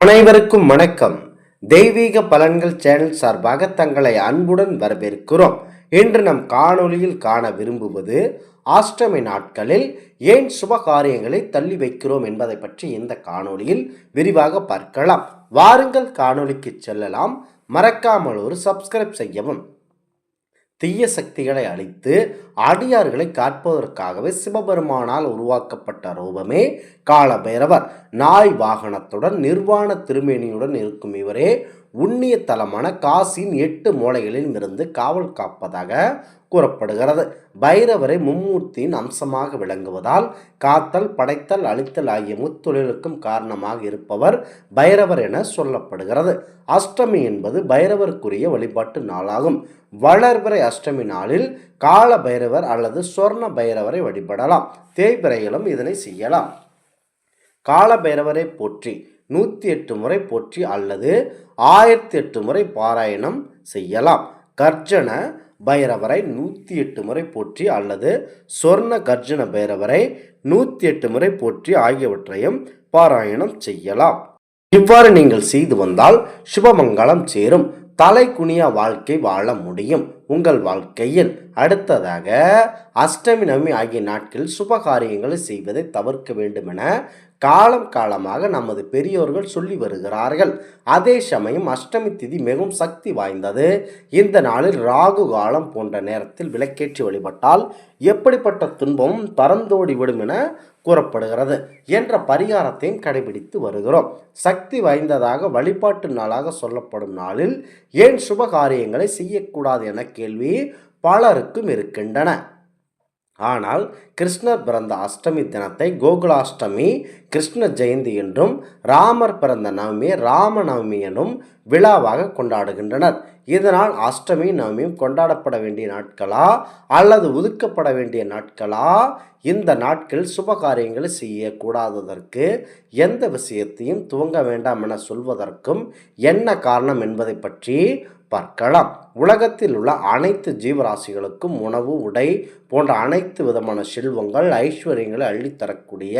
அனைவருக்கும் வணக்கம். தெய்வீக பலன்கள் சேனல் சார்பாக தங்களை அன்புடன் வரவேற்கிறோம். இன்று நம் காணொளியில் காண விரும்புவது அஷ்டமி நாட்களில் ஏன் சுப காரியங்களை தள்ளி வைக்கிறோம் என்பதை பற்றி இந்த காணொளியில் விரிவாக பார்க்கலாம். வாருங்கள் காணொளிக்கு செல்லலாம். மறக்காமல் ஒரு சப்ஸ்கிரைப் செய்யவும். தீய சக்திகளை அழித்து அடியார்களை காப்பதற்காகவே சிவபெருமானால் உருவாக்கப்பட்ட ரூபமே காலபைரவர். நாய் வாகனத்துடன் நிர்வாண திருமேனியுடன் இருக்கும் இவரே உண்ணிய தலமான காசியின் 8 மூலைகளில் இருந்து காவல் காப்பதாக கூறப்படுகிறது. பைரவரை மும்மூர்த்தியின் அம்சமாக விளங்குவதால் காத்தல், படைத்தல், அழித்தல் ஆகிய முத்தொழிலுக்கும் காரணமாக இருப்பவர் பைரவர் என சொல்லப்படுகிறது. அஷ்டமி என்பது பைரவருக்குரிய வழிபாட்டு நாளாகும். வளர்பிறை அஷ்டமி நாளில் கால பைரவர் அல்லது சொர்ண பைரவரை வழிபடலாம். தேய்பிறையிலும் இதனை செய்யலாம். கால பைரவரை போற்றி 108 முறை போற்றி அல்லது 1008 முறை பாராயணம் செய்யலாம். கர்ஜன பைரவரை 108 முறை போற்றி அல்லது சொர்ண கர்ஜன பைரவரை 108 முறை போற்றி ஆகியவற்றையும் பாராயணம் செய்யலாம். இவ்வாறு நீங்கள் செய்து வந்தால் சுபமங்கலம் சேரும். தலை குனிய வாழ்க்கை வாழ முடியும் உங்கள் வாழ்க்கையில். அடுத்ததாக அஷ்டமி நவமி ஆகிய நாட்களில் சுபகாரியங்களை செய்வதை தவிர்க்க வேண்டும் என காலமாக நமது பெரியோர்கள் சொல்லி வருகிறார்கள். அதே சமயம் அஷ்டமி திதி மிகவும் சக்தி வாய்ந்தது. இந்த நாளில் ராகு காலம் போன்ற நேரத்தில் விளக்கேற்றி வழிபட்டால் எப்படிப்பட்ட துன்பமும் பறந்தோடிவிடும் என கூறப்படுகிறது என்ற பரிகாரத்தையும் கடைபிடித்து வருகிறோம். சக்தி வாய்ந்ததாக வழிபாட்டு நாளாக சொல்லப்படும் நாளில் ஏன் சுப காரியங்களை செய்யக்கூடாது என கேள்வி பலருக்கும் இருக்கின்றன. ஆனால் கிருஷ்ணர் பிறந்த அஷ்டமி தினத்தை கோகுலாஷ்டமி, கிருஷ்ண ஜெயந்தி என்றும், ராமர் பிறந்த நவமி ராமநவமி எனும் விழாவாக கொண்டாடுகின்றனர். இதனால் அஷ்டமி நவமியும் கொண்டாடப்பட வேண்டிய நாட்களா அல்லது ஒதுக்கப்பட வேண்டிய நாட்களா? இந்த நாட்களில் சுப காரியங்களை செய்யக்கூடாததற்கு எந்த விஷயத்தையும் துவங்க வேண்டாம் என சொல்வதற்கும் என்ன காரணம் என்பதை பற்றி பார்க்கலாம். உலகத்தில் உள்ள அனைத்து ஜீவராசிகளுக்கும் உணவு, உடை போன்ற அனைத்து விதமான செல்வங்கள், ஐஸ்வர்யங்களை அள்ளித்தரக்கூடிய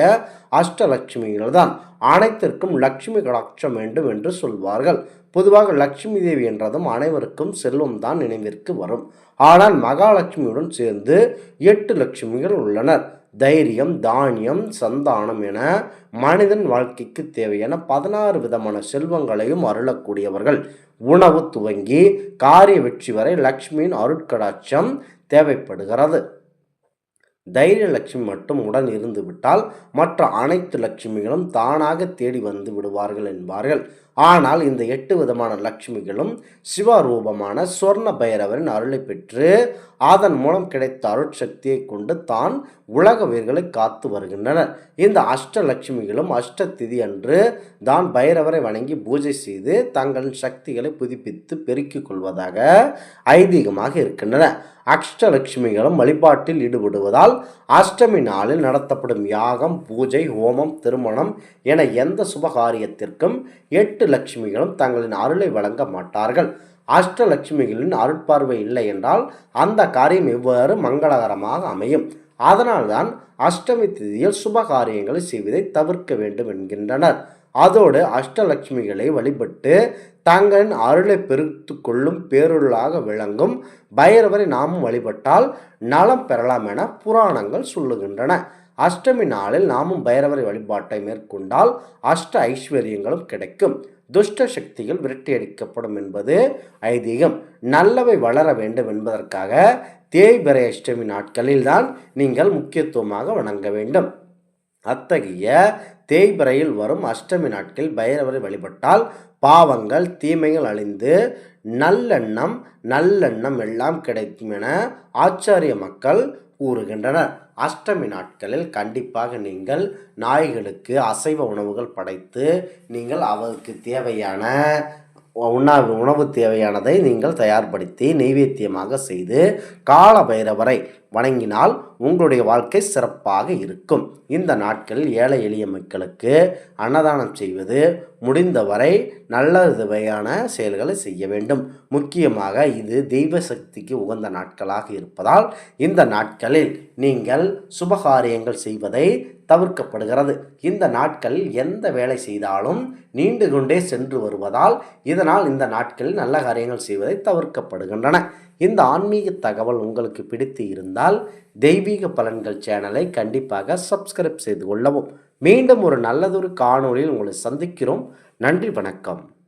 அஷ்டலட்சுமிகள் தான். அனைத்திற்கும் லட்சுமி கடாட்சம் வேண்டும் என்று சொல்வார்கள். பொதுவாக லட்சுமி தேவி என்றதும் அனைவருக்கும் செல்வம் தான் நினைவிற்கு வரும். ஆனால் மகாலட்சுமியுடன் சேர்ந்து 8 லட்சுமிகள் உள்ளனர். தைரியம், தானியம், சந்தானம் என மனிதன் வாழ்க்கைக்கு தேவையான 16 விதமான செல்வங்களையும் அருளக்கூடியவர்கள். உணவு துவங்கி காரிய வெற்றி வரை லக்ஷ்மியின் அருட்கடாட்சம் தேவைப்படுகிறது. தைரிய லட்சுமி மட்டும் உடன் இருந்து விட்டால் மற்ற அனைத்து லட்சுமிகளும் தானாக தேடி வந்து விடுவார்கள் என்பார்கள். ஆனால் இந்த 8 விதமான லட்சுமிகளும் சிவரூபமான சொர்ண பைரவரின் அருளை பெற்று அதன் மூலம் கிடைத்த அருட்சக்தியை கொண்டு தான் உலக உயிர்களை காத்து வருகின்றனர். இந்த அஷ்டலட்சுமிகளும் அஷ்டதிதி அன்று தான் பைரவரை வணங்கி பூஜை செய்து தங்களின் சக்திகளை புதுப்பித்து பெருக்கிக் கொள்வதாக ஐதீகமாக இருக்கின்றன. அஷ்டலட்சுமிகளும் வழிபாட்டில் ஈடுபடுவதால் அஷ்டமி நாளில் நடத்தப்படும் யாகம், பூஜை, ஹோமம், திருமணம் என எந்த சுபகாரியத்திற்கும் 8 லட்சுமிகளும் தங்களின் அருளை வழங்க மாட்டார்கள். அஷ்டலட்சுமிகளின் அருட்பார்வை இல்லை என்றால் அந்த காரியம் எவ்வாறு மங்களகரமாக அமையும்? அதனால்தான் அஷ்டமி திதியில் சுப காரியங்களை செய்வதை தவிர்க்க வேண்டும் என்கின்றனர். அதோடு அஷ்டலட்சுமிகளை வழிபட்டு தங்களின் அருளை பெருத்து கொள்ளும் பேருளாக விளங்கும் பைரவரை நாமும் வழிபட்டால் நலம் பெறலாம் என புராணங்கள் சொல்லுகின்றன. அஷ்டமி நாளில் நாமும் பைரவரை வழிபாட்டை மேற்கொண்டால் அஷ்ட ஐஸ்வர்யங்களும் கிடைக்கும். துஷ்ட சக்திகள் விரட்டியடிக்கப்படும் என்பது ஐதீகம். நல்லவை வளர வேண்டும் என்பதற்காக தேய்பிறை அஷ்டமி நாட்களில் தான் நீங்கள் முக்கியத்துவமாக வணங்க வேண்டும். அத்தகைய தேய்பிறையில் வரும் அஷ்டமி நாட்களில் பைரவரை வழிபட்டால் பாவங்கள், தீமைகள் அழிந்து நல்லெண்ணம் எல்லாம் கிடைக்கும் என ஆச்சாரிய மக்கள் கூறுகின்றனர். அஷ்டமி நாட்களில் கண்டிப்பாக நீங்கள் நாய்களுக்கு அசைவ உணவுகள் படைத்து நீங்கள் அவருக்கு தேவையான உணவு தேவையானதை நீங்கள் தயார்படுத்தி நெய்வேத்தியமாக செய்து கால பைரவரை வணங்கினால் உங்களுடைய வாழ்க்கை சிறப்பாக இருக்கும். இந்த நாட்களில் ஏழை எளிய மக்களுக்கு அன்னதானம் செய்வது, முடிந்தவரை நல்ல செயல்களை செய்ய வேண்டும். முக்கியமாக இது தெய்வ சக்திக்கு உகந்த நாட்களாக இருப்பதால் இந்த நாட்களில் நீங்கள் சுபகாரியங்கள் செய்வதை தவிர்க்கப்படுகிறது. இந்த நாட்களில் எந்த வேலை செய்தாலும் நீண்டு கொண்டே சென்று வருவதால் இதனால் இந்த நாட்களில் நல்ல காரியங்கள் செய்வதை தவிர்க்கப்படுகின்றன. இந்த ஆன்மீக தகவல் உங்களுக்கு பிடித்து இருந்தால் தெய்வீக பலன்கள் சேனலை கண்டிப்பாக சப்ஸ்கிரைப் செய்து கொள்ளவும். மீண்டும் ஒரு நல்லதொரு காணொளியில் உங்களை சந்திக்கிறோம். நன்றி, வணக்கம்.